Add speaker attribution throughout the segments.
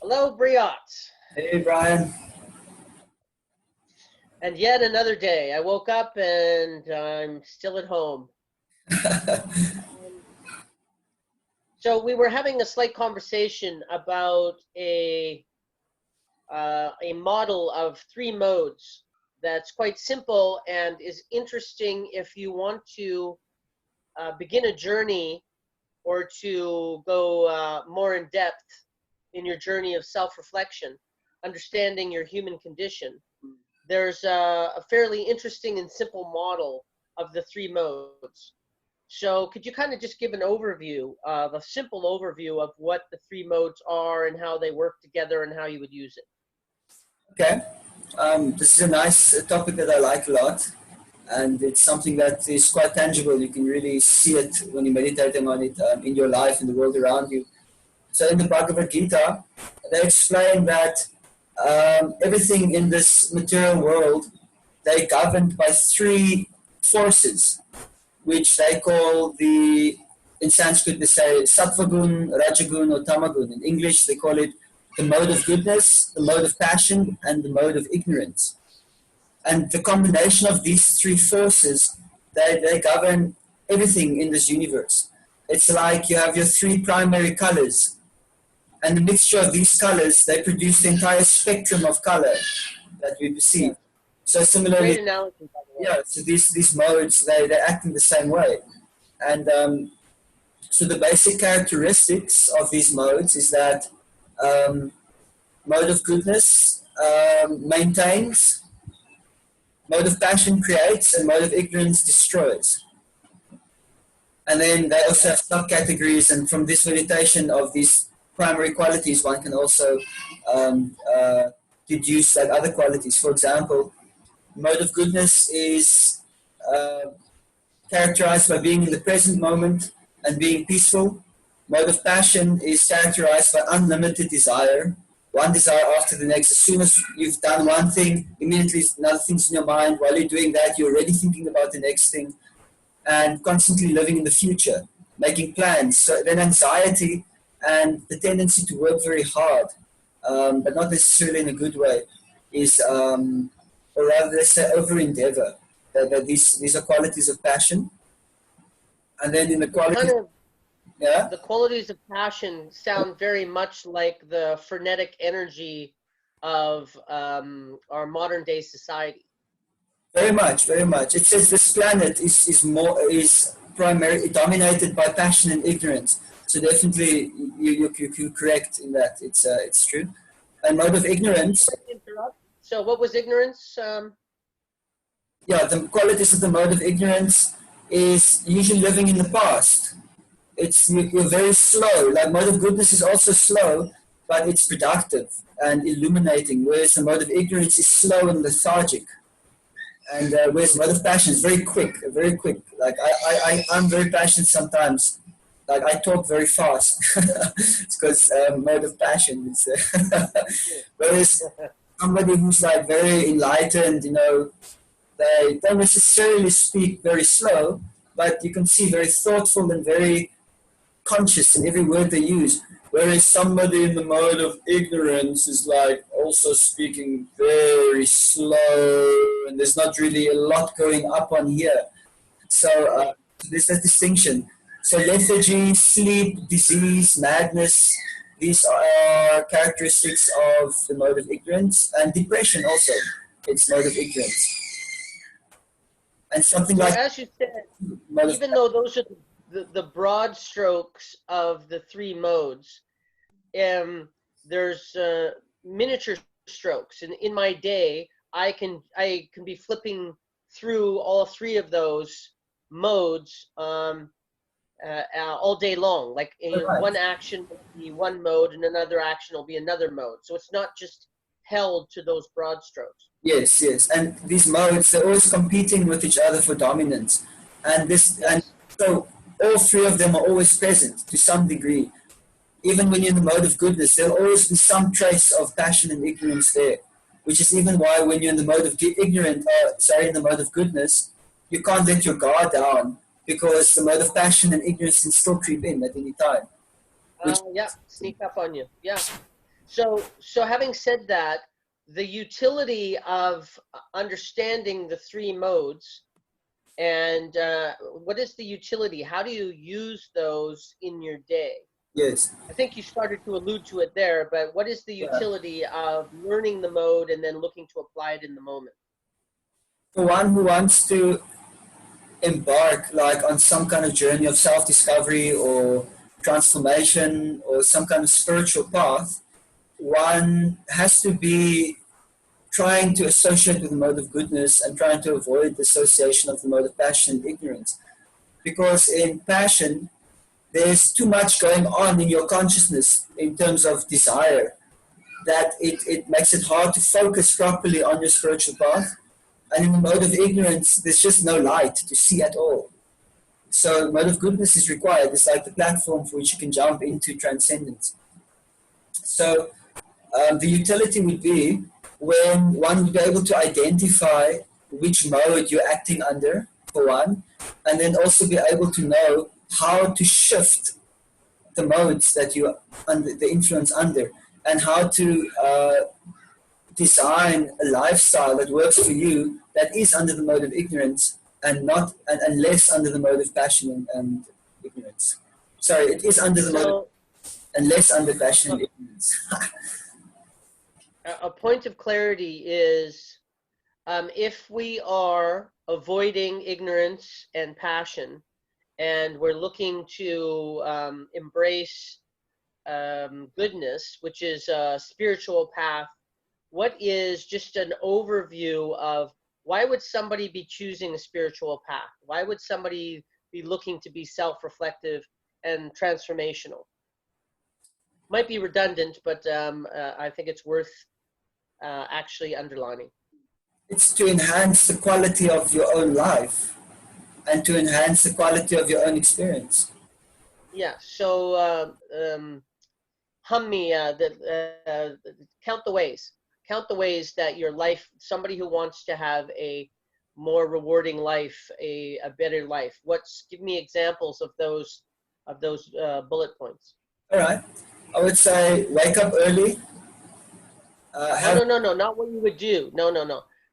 Speaker 1: Hello, Briot.
Speaker 2: Hey, Brian.
Speaker 1: And yet another day. I woke up and I'm still at home. So we were having a slight conversation about a model of three modes that's quite simple and is interesting if you want to begin a journey or to go more in depth in your journey of self-reflection, understanding your human condition. There's a fairly interesting and simple model of the three modes. So could you kind of just give an overview, a simple overview of what the three modes are and how they work together and how you would use it?
Speaker 2: Okay. This is a nice topic that I like a lot, and it's something that is quite tangible. You can really see it when you're meditating on it in your life, in the world around you. So in the Bhagavad Gita, they explain that everything in this material world, they're governed by three forces, which they call in Sanskrit they say Sattvagun, Rajagun, or Tamagun. In English they call it the mode of goodness, the mode of passion, and the mode of ignorance. And the combination of these three forces, they govern everything in this universe. It's like you have your three primary colors, and the mixture of these colors, they produce the entire spectrum of color that we perceive. So similarly,
Speaker 1: Great analogy, by the way.
Speaker 2: yeah, so these modes, they act in the same way. And so the basic characteristics of these modes is that mode of goodness maintains, mode of passion creates, and mode of ignorance destroys. And then they also have subcategories, and from this meditation of these primary qualities, one can also deduce like other qualities. For example, mode of goodness is characterized by being in the present moment and being peaceful. Mode of passion is characterized by unlimited desire, one desire after the next. As soon as you've done one thing, immediately another thing's in your mind. While you're doing that, you're already thinking about the next thing and constantly living in the future, making plans. So then anxiety and the tendency to work very hard, but not necessarily in a good way, is, or rather, let's say, over endeavor. That these are qualities of passion. And then in the qualities, yeah,
Speaker 1: The qualities of passion sound very much like the frenetic energy of our modern day society.
Speaker 2: very much, very much. It says this planet is primarily dominated by passion and ignorance. So definitely, you're correct in that. It's true. And mode of ignorance.
Speaker 1: So what was ignorance?
Speaker 2: Yeah, the qualities of the mode of ignorance is usually living in the past. You're very slow. Like mode of goodness is also slow, but it's productive and illuminating. Whereas the mode of ignorance is slow and lethargic. And whereas mode of passion is very quick, very quick. Like I'm very passionate sometimes. Like I talk very fast. It's because mode of passion. Whereas somebody who's like very enlightened, they don't necessarily speak very slow, but you can see very thoughtful and very conscious in every word they use. Whereas somebody in the mode of ignorance is like also speaking very slow, and there's not really a lot going up on here. So there's that distinction. So lethargy, sleep, disease, madness, these are characteristics of the mode of ignorance, and depression also. It's mode of ignorance. And something
Speaker 1: So
Speaker 2: like
Speaker 1: as you said,
Speaker 2: mode of
Speaker 1: even though those are the broad strokes of the three modes, there's miniature strokes. And in my day, I can be flipping through all three of those modes all day long. Like
Speaker 2: Right.
Speaker 1: one action will be one mode, and another action will be another mode. So it's not just held to those broad strokes.
Speaker 2: Yes, yes. And these modes, they're always competing with each other for dominance. And so all three of them are always present to some degree. Even when you're in the mode of goodness, there'll always be some trace of passion and ignorance there. Which is even why when you're in the mode of in the mode of goodness, you can't let your guard down because the mode of passion and ignorance can still creep in at any time.
Speaker 1: Yeah, sneak up on you. Yeah. So having said that, the utility of understanding the three modes and what is the utility? How do you use those in your day?
Speaker 2: Yes.
Speaker 1: I think you started to allude to it there, but what is the
Speaker 2: Yeah.
Speaker 1: utility of learning the mode and then looking to apply it in the moment?
Speaker 2: For one who wants to embark like on some kind of journey of self-discovery or transformation or some kind of spiritual path, one has to be trying to associate with the mode of goodness and trying to avoid the association of the mode of passion and ignorance. Because in passion, there's too much going on in your consciousness in terms of desire that it makes it hard to focus properly on your spiritual path. And in the mode of ignorance, there's just no light to see at all. So mode of goodness is required. It's like the platform for which you can jump into transcendence. So the utility would be when one would be able to identify which mode you're acting under, for one, and then also be able to know how to shift the modes that you're under the influence under, and how to design a lifestyle that works for you that is under the mode of ignorance and not and less under the mode of passion and ignorance. Sorry, it is under the mode of, and less under passion and ignorance.
Speaker 1: A point of clarity is if we are avoiding ignorance and passion and we're looking to embrace goodness, which is a spiritual path, what is just an overview of why would somebody be choosing a spiritual path? Why would somebody be looking to be self-reflective and transformational? Might be redundant, but I think it's worth actually underlining.
Speaker 2: It's to enhance the quality of your own life and to enhance the quality of your own experience.
Speaker 1: Yeah, so hum me, count the ways. Count the ways that your life, somebody who wants to have a more rewarding life, a better life. Give me examples of those bullet points.
Speaker 2: All right. I would say wake up early.
Speaker 1: No, not what you would do. No.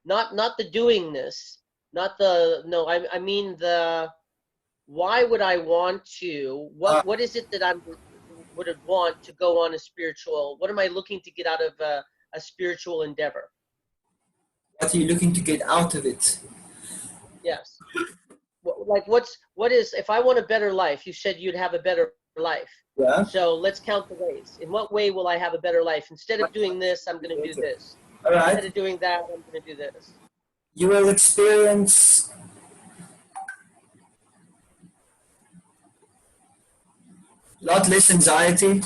Speaker 1: Not the doingness. I mean why would I want to, what is it that I would want to go on a spiritual, what am I looking to get out of a spiritual endeavor?
Speaker 2: What are you looking to get out of it?
Speaker 1: Yes. Like what is, if I want a better life, you said you'd have a better life.
Speaker 2: Yeah.
Speaker 1: So let's count the ways. In what way will I have a better life? Instead of doing this, I'm going to do this.
Speaker 2: All right.
Speaker 1: Instead of doing that, I'm going to do this.
Speaker 2: You will experience a lot less anxiety.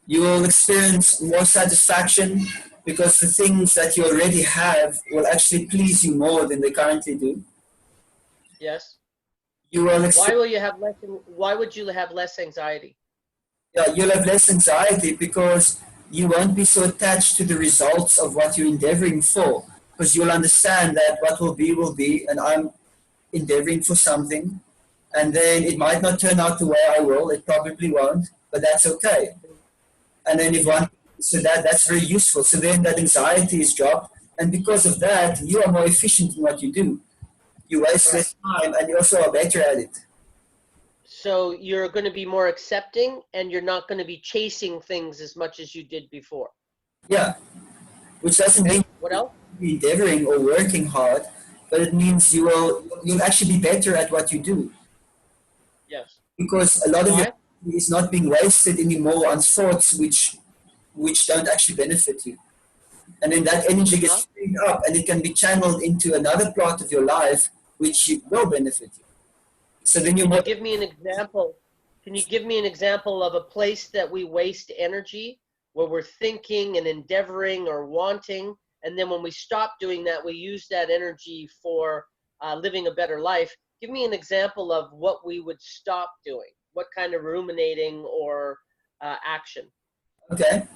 Speaker 2: You will experience more satisfaction because the things that you already have will actually please you more than they currently do.
Speaker 1: Yes.
Speaker 2: You will
Speaker 1: why would you have less anxiety?
Speaker 2: Yeah, you'll have less anxiety because you won't be so attached to the results of what you're endeavoring for, because you'll understand that what will be, and I'm endeavoring for something, and then it might not turn out the way I will, it probably won't, but that's okay. And then that's very useful. So then that anxiety is dropped, and because of that, you are more efficient in what you do. You waste less time, and you also are better at it.
Speaker 1: So you're going to be more accepting, and you're not going to be chasing things as much as you did before.
Speaker 2: Yeah, which doesn't mean
Speaker 1: what else?
Speaker 2: Endeavoring or working hard, but it means you'll actually be better at what you do.
Speaker 1: Yes.
Speaker 2: Because a lot of it is not being wasted anymore on thoughts which don't actually benefit you. And then that energy gets freed up and it can be channeled into another part of your life which will benefit you. So then
Speaker 1: Can you give me an example? Can you give me an example of a place that we waste energy, where we're thinking and endeavoring or wanting, and then when we stop doing that, we use that energy for living a better life? Give me an example of what we would stop doing. What kind of ruminating or action?
Speaker 2: Okay.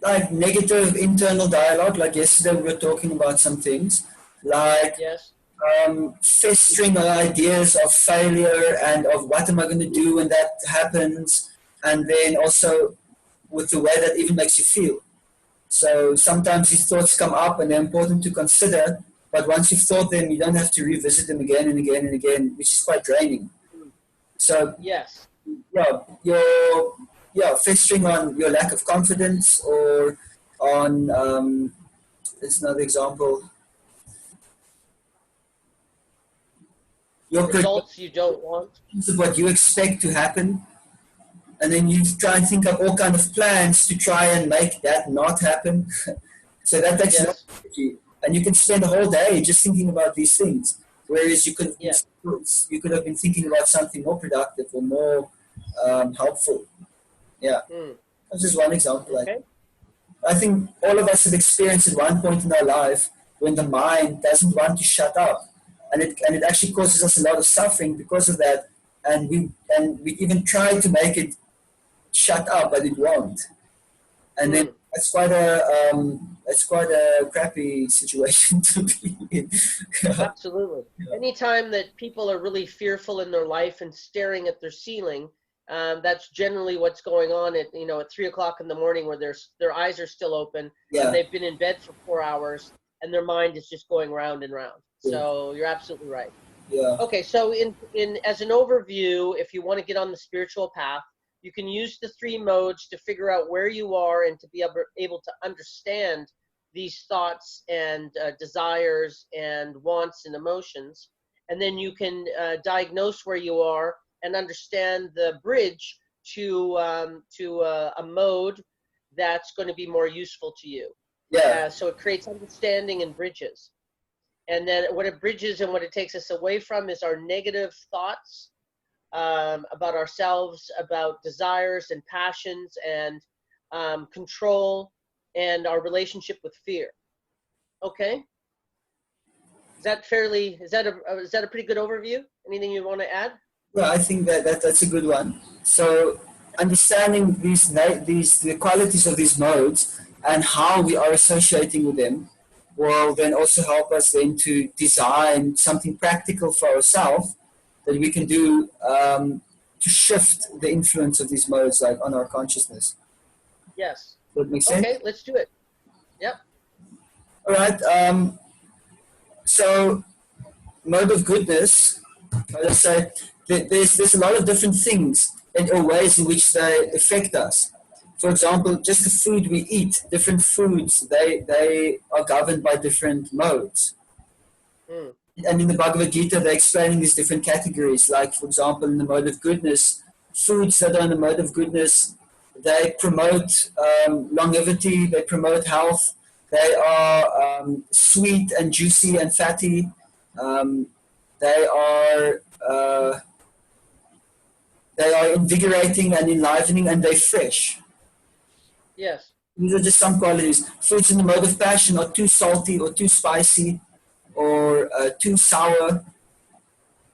Speaker 2: Like negative internal dialogue, like yesterday we were talking about some things, like
Speaker 1: yes.
Speaker 2: Festering ideas of failure and of what am I going to do when that happens, and then also with the way that even makes you feel. So sometimes these thoughts come up and they're important to consider, but once you've thought them, you don't have to revisit them again and again and again, which is quite draining. So
Speaker 1: Yes.
Speaker 2: yeah, festering on your lack of confidence, or on there's another example. Your
Speaker 1: Results you don't want.
Speaker 2: predictions of what you expect to happen, and then you try and think up all kind of plans to try and make that not happen. So that takes
Speaker 1: Yes.
Speaker 2: energy, and you can spend a whole day just thinking about these things. Whereas
Speaker 1: Yeah.
Speaker 2: you could have been thinking about something more productive or more helpful. Yeah, that's just one example.
Speaker 1: Okay.
Speaker 2: I think all of us have experienced at one point in our life when the mind doesn't want to shut up, and it actually causes us a lot of suffering because of that. And we even try to make it shut up, but it won't. And then it's quite a crappy situation to be in.
Speaker 1: Absolutely.
Speaker 2: Yeah.
Speaker 1: Anytime that people are really fearful in their life and staring at their ceiling, that's generally what's going on at 3:00 in the morning, where their eyes are still open
Speaker 2: Yeah.
Speaker 1: and they've been in bed for 4 hours and their mind is just going round and round. So you're absolutely right.
Speaker 2: Yeah.
Speaker 1: Okay, so in as an overview, if you want to get on the spiritual path, you can use the 3 modes to figure out where you are and to be able to understand these thoughts and desires and wants and emotions. And then you can diagnose where you are and understand the bridge to a mode that's going to be more useful to you.
Speaker 2: Yeah.
Speaker 1: So it creates understanding and bridges. And then what it bridges and what it takes us away from is our negative thoughts about ourselves, about desires and passions and control, and our relationship with fear. Okay? Is that a pretty good overview? Anything you want to add?
Speaker 2: Yeah, I think that's a good one. So understanding the qualities of these modes and how we are associating with them will then also help us then to design something practical for ourselves that we can do to shift the influence of these modes like on our consciousness.
Speaker 1: Yes.
Speaker 2: Does that make sense?
Speaker 1: Okay, let's do it. Yep.
Speaker 2: All right. So mode of goodness, let's say there's a lot of different things or ways in which they affect us. For example, just the food we eat, different foods, they are governed by different modes. And in the Bhagavad Gita, they're explaining these different categories. Like, for example, in the mode of goodness, foods that are in the mode of goodness, they promote longevity, they promote health, they are sweet and juicy and fatty, they are invigorating and enlivening, and they're fresh.
Speaker 1: Yes.
Speaker 2: These are just some qualities. Foods in the mode of passion are too salty or too spicy or too sour.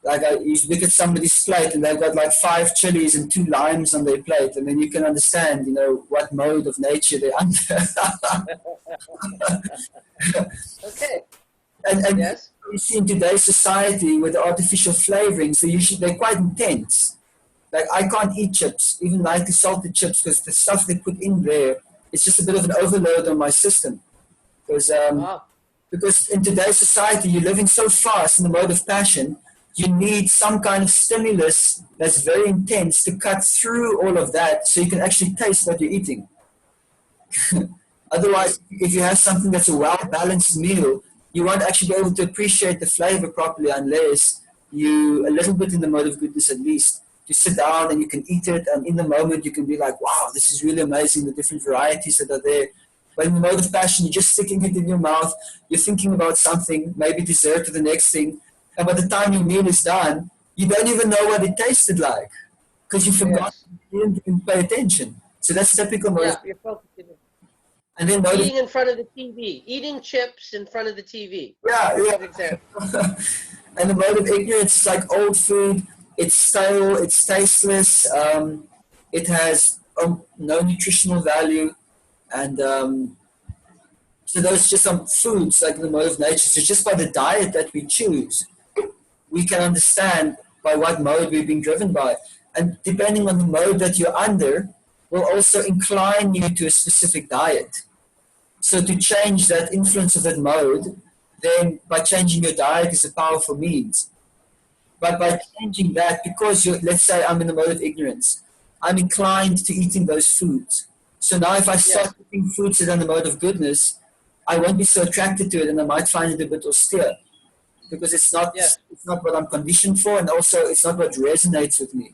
Speaker 2: Like you look at somebody's plate and they've got like 5 chilies and 2 limes on their plate, and then you can understand, what mode of nature they're under.
Speaker 1: Okay.
Speaker 2: And
Speaker 1: Yes.
Speaker 2: you see in today's society with the artificial flavorings, they're quite intense. Like I can't eat chips, even like the salted chips, because the stuff they put in there, it's just a bit of an overload on my system. Because in today's society, you're living so fast in the mode of passion, you need some kind of stimulus that's very intense to cut through all of that so you can actually taste what you're eating. Otherwise, if you have something that's a well-balanced meal, you won't actually be able to appreciate the flavor properly unless you, a little bit in the mode of goodness at least, you sit down and you can eat it, and in the moment you can be like, wow, this is really amazing, the different varieties that are there. But in the mode of passion, you're just sticking it in your mouth, you're thinking about something, maybe dessert or the next thing, and by the time your meal is done, you don't even know what it tasted like because you forgot, you didn't pay attention. So that's typical mode.
Speaker 1: Yeah, you're focusing.
Speaker 2: And then
Speaker 1: Eating in front of the TV, eating chips in front of the TV.
Speaker 2: Yeah. And the mode of ignorance is like old food. It's stale, it's tasteless, it has no nutritional value, and so those are just some foods like the mode of nature. So just by the diet that we choose, we can understand by what mode we're being driven by. And depending on the mode that you're under, will also incline you to a specific diet. So to change that influence of that mode, then by changing your diet is a powerful means. But by changing that, because let's say I'm in the mode of ignorance, I'm inclined to eating those foods. So now if I start eating foods that are in the mode of goodness, I won't be so attracted to it, and I might find it a bit austere because it's not what I'm conditioned for, and also it's not what resonates with me.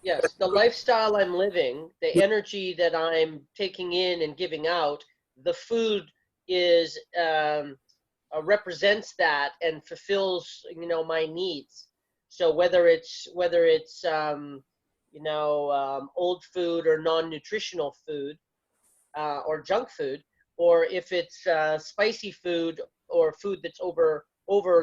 Speaker 1: Yes, the lifestyle I'm living, the energy that I'm taking in and giving out, the food is represents that and fulfills, my needs. So whether it's old food or non-nutritional food or junk food, or if it's spicy food or food that's over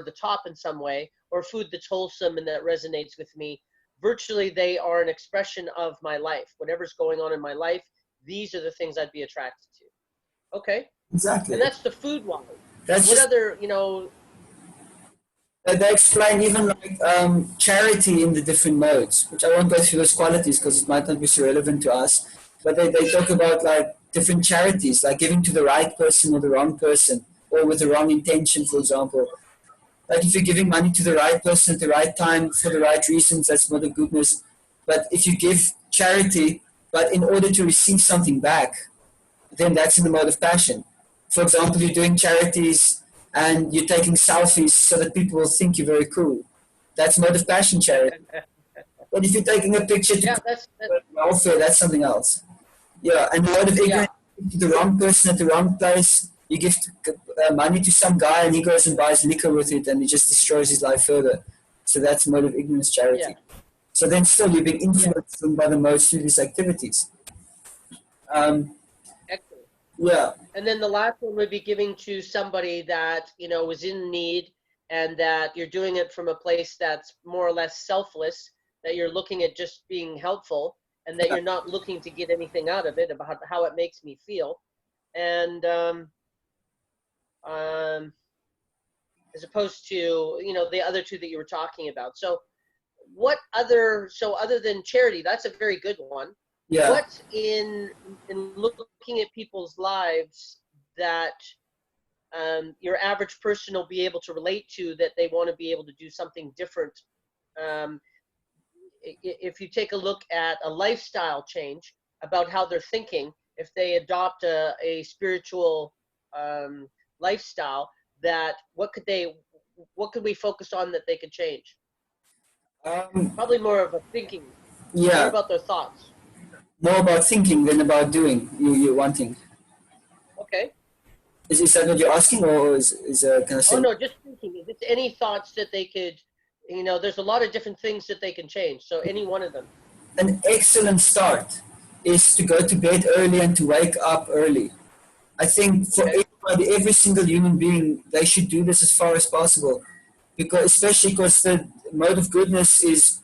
Speaker 1: the top in some way, or food that's wholesome and that resonates with me, virtually they are an expression of my life. Whatever's going on in my life, these are the things I'd be attracted to. Okay.
Speaker 2: Exactly.
Speaker 1: And that's the food wise.
Speaker 2: That's
Speaker 1: what other,
Speaker 2: They explain even like charity in the different modes, which I won't go through those qualities because it might not be so relevant to us. But they talk about like different charities, like giving to the right person or the wrong person, or with the wrong intention, for example. Like if you're giving money to the right person at the right time for the right reasons, that's mode of goodness. But if you give charity, but in order to receive something back, then that's in the mode of passion. For example, you're doing charities and you're taking selfies so that people will think you're very cool. That's mode of passion charity. But if you're taking a picture to welfare, that's something else. Yeah, and the mode of ignorance, to the wrong person at the wrong place, you give money to some guy and he goes and buys liquor with it and it just destroys his life further. So that's mode of ignorance charity. Yeah. So then still you're being influenced by the modes through these activities. Yeah.
Speaker 1: And then the last one would be giving to somebody that, was in need, and that you're doing it from a place that's more or less selfless, that you're looking at just being helpful, and that you're not looking to get anything out of it, about how it makes me feel. And as opposed to, the other two that you were talking about. So other than charity, that's a very good one.
Speaker 2: Yeah.
Speaker 1: What in looking at people's lives that your average person will be able to relate to, that they want to be able to do something different? If you take a look at a lifestyle change about how they're thinking, if they adopt a spiritual lifestyle, that what could we focus on that they could change? Probably more of a thinking.
Speaker 2: Yeah.
Speaker 1: More about their thoughts.
Speaker 2: More about thinking than about doing. You're wanting.
Speaker 1: Okay.
Speaker 2: Is that what you're asking, or is kind of?
Speaker 1: Oh no, just thinking. Is it any thoughts that they could? There's a lot of different things that they can change. So any one of them.
Speaker 2: An excellent start is to go to bed early and to wake up early. I think for everybody, every single human being, they should do this as far as possible, especially because the mode of goodness is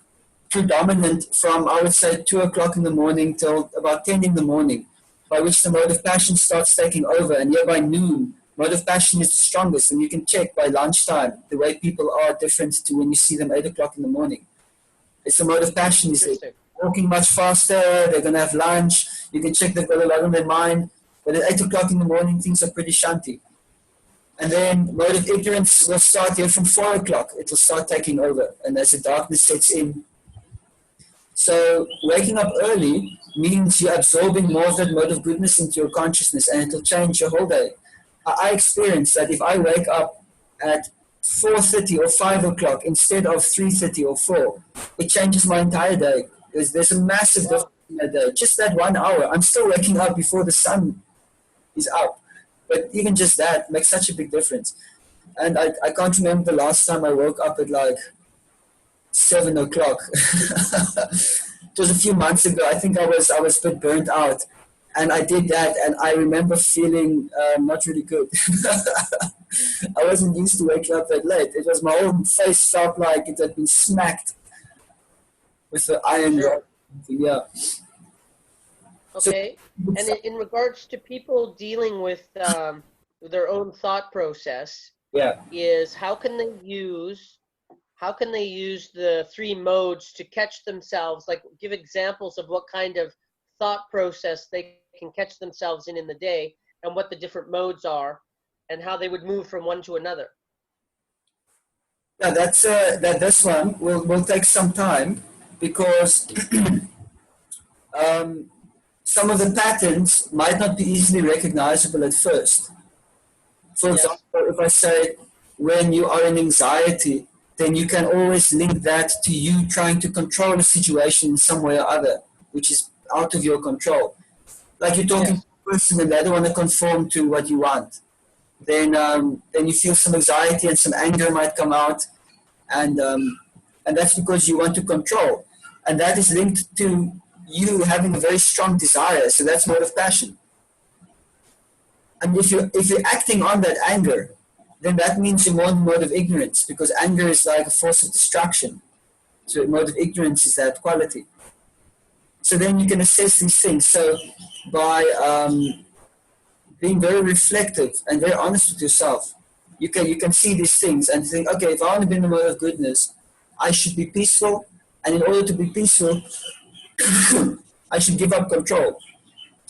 Speaker 2: predominant from, I would say, 2 o'clock in the morning till about 10 in the morning, by which the mode of passion starts taking over. And here by noon, mode of passion is the strongest. And you can check by lunchtime, the way people are different to when you see them 8 o'clock in the morning. It's the mode of passion. Is walking much faster, they're going to have lunch. You can check they've got a lot on their mind. But at 8 o'clock in the morning, things are pretty shanty. And then mode of ignorance will start here from 4 o'clock. It will start taking over. And as the darkness sets in, so waking up early means you're absorbing more of that mode of goodness into your consciousness, and it will change your whole day. I experienced that if I wake up at 4:30 or 5 o'clock instead of 3:30 or 4, it changes my entire day. There's a massive difference in that day. Just that 1 hour. I'm still waking up before the sun is up. But even just that makes such a big difference. And I can't remember the last time I woke up at like 7 o'clock. It was a few months ago. I think I was a bit burnt out, and I did that, and I remember feeling not really good. I wasn't used to waking up that late. It was my whole face felt like it had been smacked with the iron rod. Yeah.
Speaker 1: Okay. So, and in regards to people dealing with their own thought process,
Speaker 2: yeah,
Speaker 1: is how how can they use the three modes to catch themselves? Like, give examples of what kind of thought process they can catch themselves in the day, and what the different modes are, and how they would move from one to another.
Speaker 2: Yeah, this one will take some time because some of the patterns might not be easily recognizable at first. For example, if I say when you are in anxiety, then you can always link that to you trying to control a situation in some way or other, which is out of your control. Like you're talking to a person and they don't want to conform to what you want. Then you feel some anxiety and some anger might come out, and that's because you want to control, and that is linked to you having a very strong desire. So that's mode of passion. And if you're acting on that anger, then that means you're more in mode of ignorance, because anger is like a force of destruction. So mode of ignorance is that quality. So then you can assess these things. So by being very reflective and very honest with yourself, you can see these things and think, okay, if I want to be in the mode of goodness, I should be peaceful, and in order to be peaceful, I should give up control.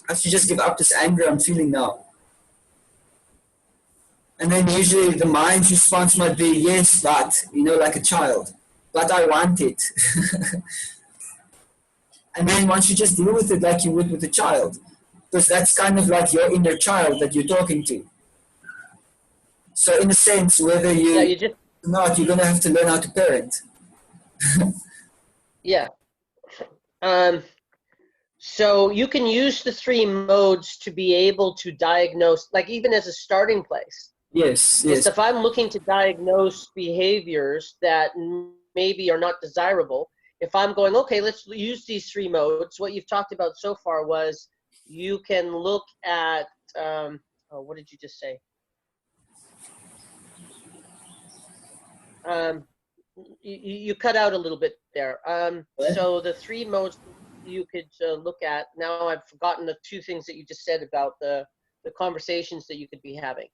Speaker 2: I should just give up this anger I'm feeling now. And then usually the mind's response might be, yes, but, like a child, but I want it. And then once you just deal with it like you would with a child, because that's kind of like your inner child that you're talking to. So in a sense, whether you or not, you're going to have to learn how to parent.
Speaker 1: Yeah. So you can use the three modes to be able to diagnose, like even as a starting place.
Speaker 2: Yes.
Speaker 1: If I'm looking to diagnose behaviors that maybe are not desirable, if I'm going, okay, let's use these three modes, what you've talked about so far was you can look at, what did you just say? You cut out a little bit there. So the three modes you could look at, now I've forgotten the two things that you just said about the conversations that you could be having.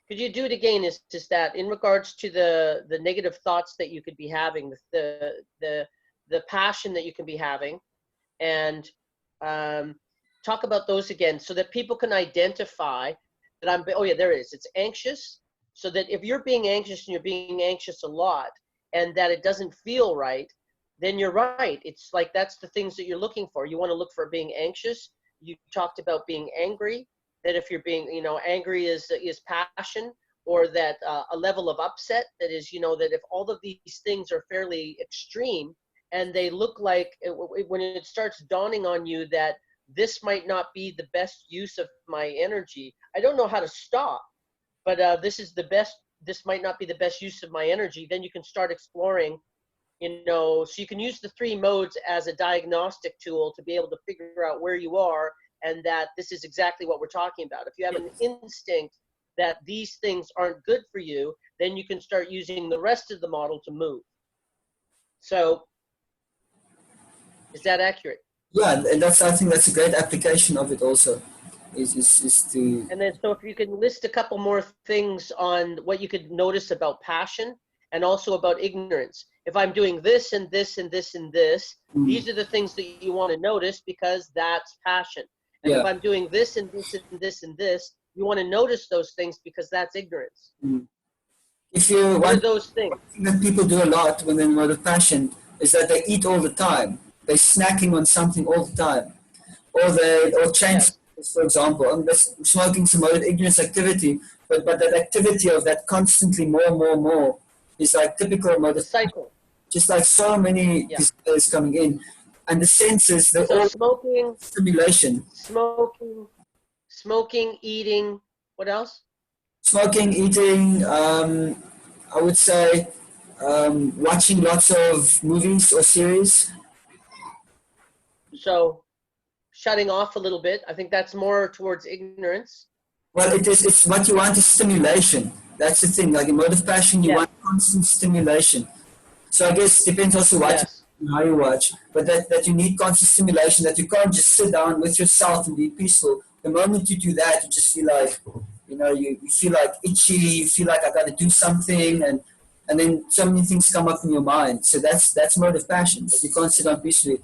Speaker 1: Could you do it again? Is that in regards to the negative thoughts that you could be having, the passion that you can be having, and talk about those again so that people can identify that there it is. It's anxious. So that if you're being anxious and you're being anxious a lot and that it doesn't feel right, then you're right. It's like that's the things that you're looking for. You want to look for being anxious. You talked about being angry, that if you're being, angry is passion, or that a level of upset, that is, that if all of these things are fairly extreme and they look like, when it starts dawning on you that this might not be the best use of my energy, I don't know how to stop. But this might not be the best use of my energy, then you can start exploring, so you can use the three modes as a diagnostic tool to be able to figure out where you are, and that this is exactly what we're talking about. If you have an instinct that these things aren't good for you, then you can start using the rest of the model to move. So, is that accurate?
Speaker 2: Yeah, and I think that's a great application of it also. Is to,
Speaker 1: and then so if you can list a couple more things on what you could notice about passion and also about ignorance. If I'm doing this and this and this and this, these are the things that you want to notice because that's passion. And if I'm doing this and this and this and this, you want to notice those things because that's ignorance.
Speaker 2: If you
Speaker 1: what are those things?
Speaker 2: One thing that people do a lot when they're in mode of passion is that they eat all the time. They're snacking on something all the time, or change. For example, smoking is a mode of ignorance activity, but that activity of that constantly more is like typical mode of
Speaker 1: cycle.
Speaker 2: Just like so many desires coming in, and the senses, they're all
Speaker 1: smoking,
Speaker 2: stimulation.
Speaker 1: Smoking, eating. What else?
Speaker 2: Smoking, eating. I would say watching lots of movies or series.
Speaker 1: So. Shutting off a little bit. I think that's more towards ignorance.
Speaker 2: Well, it's what you want is stimulation. That's the thing. Like in mode of passion, you want constant stimulation. So I guess it depends also how you watch, but that you need constant stimulation, that you can't just sit down with yourself and be peaceful. The moment you do that, you just feel like You know, you feel like itchy, you feel like I got to do something, and then so many things come up in your mind. So that's mode of passion. You can't sit on peacefully.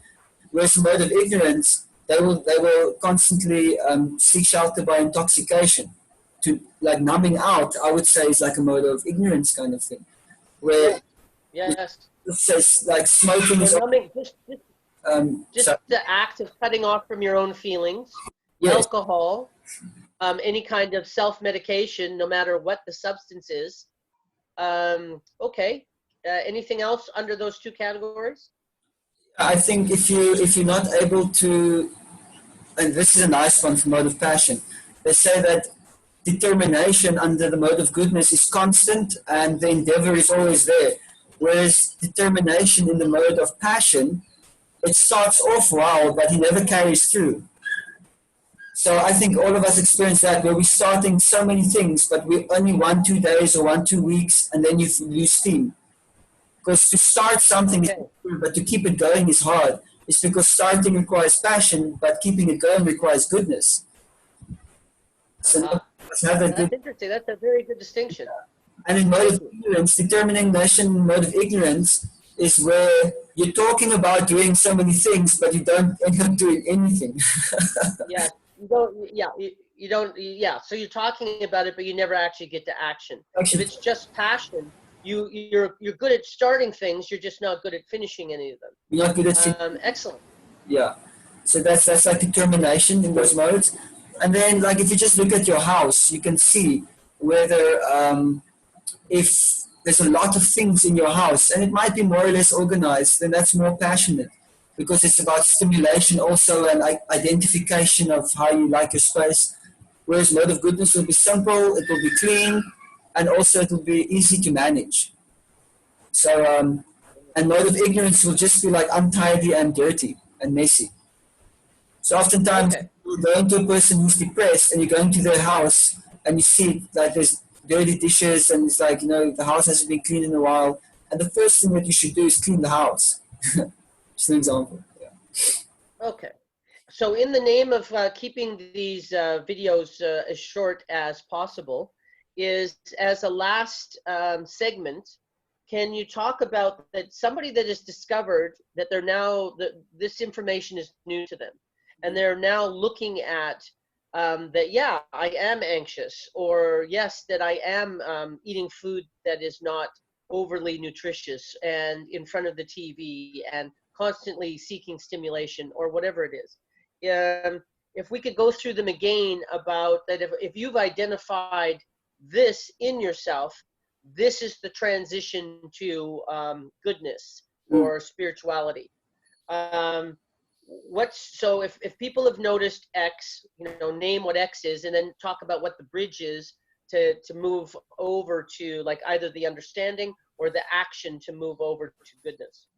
Speaker 2: Whereas mode of ignorance, they will constantly seek shelter by intoxication. To like numbing out, I would say is like a mode of ignorance kind of thing. Where
Speaker 1: Yes.
Speaker 2: it says like smoking
Speaker 1: So
Speaker 2: is
Speaker 1: numbing, just
Speaker 2: so
Speaker 1: the act of cutting off from your own feelings,
Speaker 2: yes.
Speaker 1: alcohol, any kind of self-medication, no matter what the substance is. Okay. Anything else under those two categories?
Speaker 2: I think if you're not able to, and this is a nice one for mode of passion, they say that determination under the mode of goodness is constant and the endeavor is always there. Whereas determination in the mode of passion, it starts off well, but it never carries through. So I think all of us experience that where we're starting so many things, but we only 1-2 days or 1-2 weeks, and then you lose steam. Because to start something is cool, but to keep it going is hard. It's because starting requires passion, but keeping it going requires goodness. So let's have that
Speaker 1: That's
Speaker 2: good.
Speaker 1: interesting. That's a very good distinction.
Speaker 2: And in mode of ignorance, determination in mode of ignorance is where you're talking about doing so many things, but you don't end up doing anything.
Speaker 1: Yeah, you don't. Yeah, you don't. Yeah, so you're talking about it, but you never actually get to action. If it's just passion, you're good at starting things. You're just not good at finishing any of them.
Speaker 2: You're not good at
Speaker 1: Excellent.
Speaker 2: yeah. So that's like determination in those modes. And then like if you just look at your house, you can see whether if there's a lot of things in your house and it might be more or less organized, then that's more passionate because it's about stimulation also and identification of how you like your space. Whereas mode of goodness will be simple, it will be clean, and also it will be easy to manage. So and mode of ignorance will just be like untidy and dirty and messy. So oftentimes you go into a person who's depressed and you go into their house and you see like there's dirty dishes and it's like, you know, the house hasn't been cleaned in a while. And the first thing that you should do is clean the house. Just an example. Yeah.
Speaker 1: Okay. So in the name of keeping these videos as short as possible, is as a last segment, can you talk about that somebody that has discovered that they're now, that this information is new to them and they're now looking at that, yeah, I am anxious, or yes, that I am eating food that is not overly nutritious and in front of the TV and constantly seeking stimulation or whatever it is. If we could go through them again about that, if you've identified this in yourself, this is the transition to goodness or spirituality. So if people have noticed X, you know, name what X is, and then talk about what the bridge is to move over to like either the understanding or the action to move over to goodness.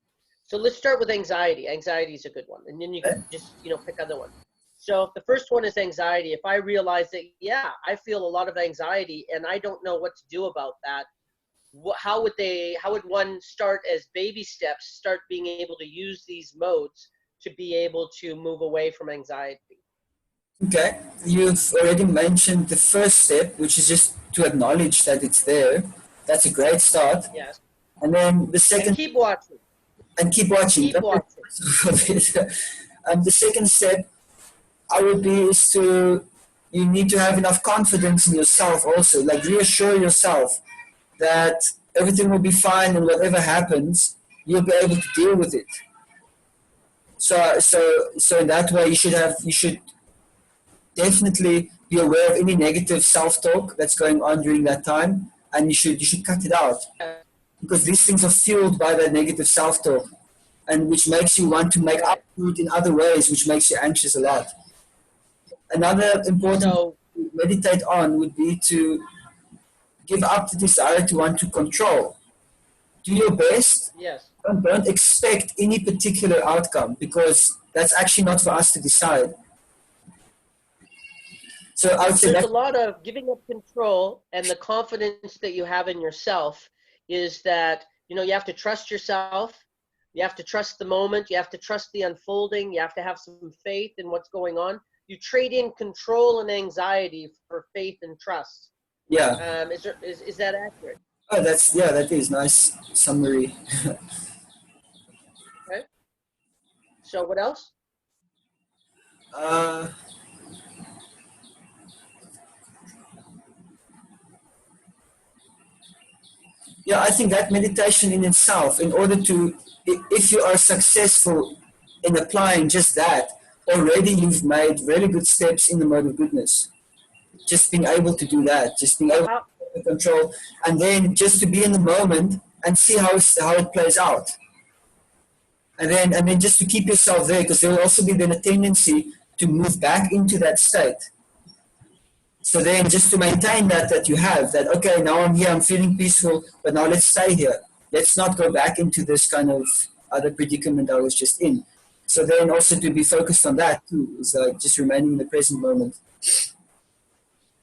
Speaker 1: So let's start with anxiety. Anxiety is a good one, and then you can just, you know, pick other one. So the first one is anxiety. If I realize that, yeah, I feel a lot of anxiety and I don't know what to do about that, how would one start as baby steps, start being able to use these modes to be able to move away from anxiety?
Speaker 2: Okay, you've already mentioned the first step, which is just to acknowledge that it's there. That's a great start.
Speaker 1: Yes.
Speaker 2: And then the second.
Speaker 1: And keep watching.
Speaker 2: And keep watching.
Speaker 1: Keep watching.
Speaker 2: The second step, I would be is to, you need to have enough confidence in yourself also, like reassure yourself that everything will be fine and whatever happens, you'll be able to deal with it. So in that way, you should definitely be aware of any negative self-talk that's going on during that time, and you should cut it out because these things are fueled by that negative self-talk, and which makes you want to make up for it in other ways, which makes you anxious a lot. Another important to meditate on would be to give up the desire to want to control. Do your best.
Speaker 1: Yes.
Speaker 2: Don't expect any particular outcome because that's actually not for us to decide. So I would say
Speaker 1: there's a lot of giving up control, and the confidence that you have in yourself is that, you know, you have to trust yourself. You have to trust the moment. You have to trust the unfolding. You have to have some faith in what's going on. you trade in control and anxiety for faith and trust.
Speaker 2: Yeah.
Speaker 1: Is that accurate?
Speaker 2: Oh, that is nice summary.
Speaker 1: Okay. So what else?
Speaker 2: Uh, yeah, I think that meditation in itself, in order to, if you are successful in applying just that, already you've made really good steps in the mode of goodness. Just being able to do that, just being able to control, and then just to be in the moment and see how it plays out. And then just to keep yourself there, because there will also be then a tendency to move back into that state. So then just to maintain that you have, that, okay, now I'm here, I'm feeling peaceful, but now let's stay here. Let's not go back into this kind of other predicament I was just in. So then also to be focused on that too, is just remaining in the present moment.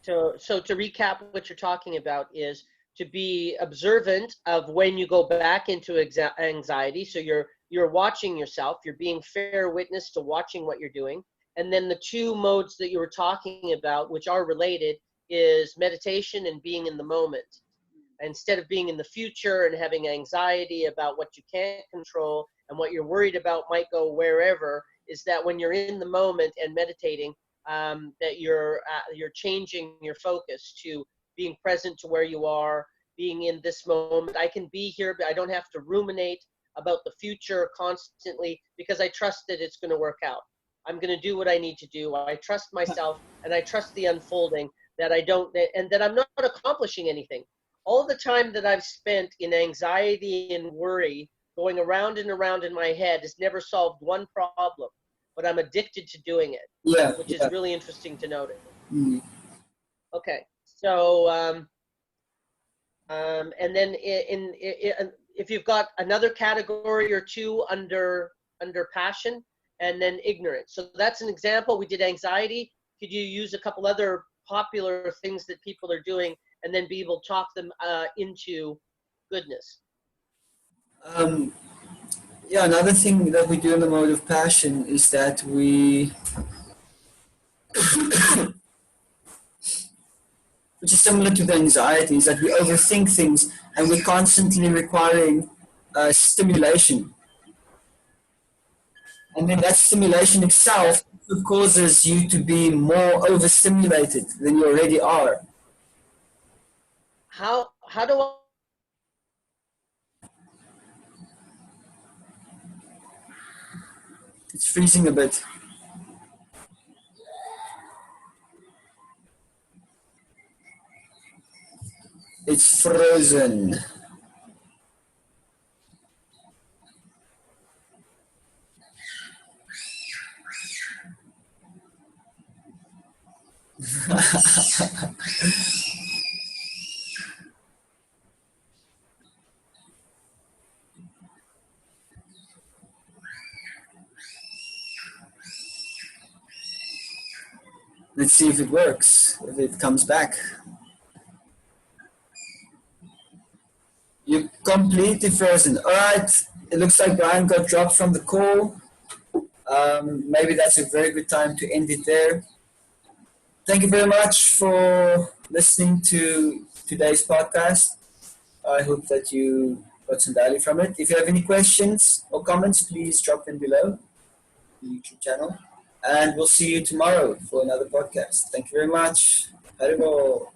Speaker 1: So to recap, what you're talking about is to be observant of when you go back into anxiety. So you're watching yourself, you're being fair witness to watching what you're doing. And then the two modes that you were talking about, which are related, is meditation and being in the moment. Instead of being in the future and having anxiety about what you can't control and what you're worried about might go wherever, is that when you're in the moment and meditating, that you're changing your focus to being present to where you are, being in this moment. I can be here, but I don't have to ruminate about the future constantly, because I trust that it's going to work out. I'm going to do what I need to do. I trust myself, and I trust the unfolding, that I'm not accomplishing anything. All the time that I've spent in anxiety and worry, going around and around in my head, has never solved one problem, but I'm addicted to doing it, which is really interesting to note. Okay, so and then if you've got another category or two under passion, and then ignorance. So that's an example. We did anxiety. Could you use a couple other popular things that people are doing, and then be able to talk them into goodness?
Speaker 2: Yeah, another thing that we do in the mode of passion is that we, which is similar to the anxiety, is that we overthink things and we're constantly requiring stimulation. And then that stimulation itself causes you to be more overstimulated than you already are.
Speaker 1: How do I?
Speaker 2: It's freezing a bit. It's frozen. Let's see if it works, if it comes back. You're completely frozen. All right, it looks like Brian got dropped from the call. Maybe that's a very good time to end it there. Thank you very much for listening to today's podcast. I hope that you got some value from it. If you have any questions or comments, please drop them below the YouTube channel. And we'll see you tomorrow for another podcast. Thank you very much. Haribo.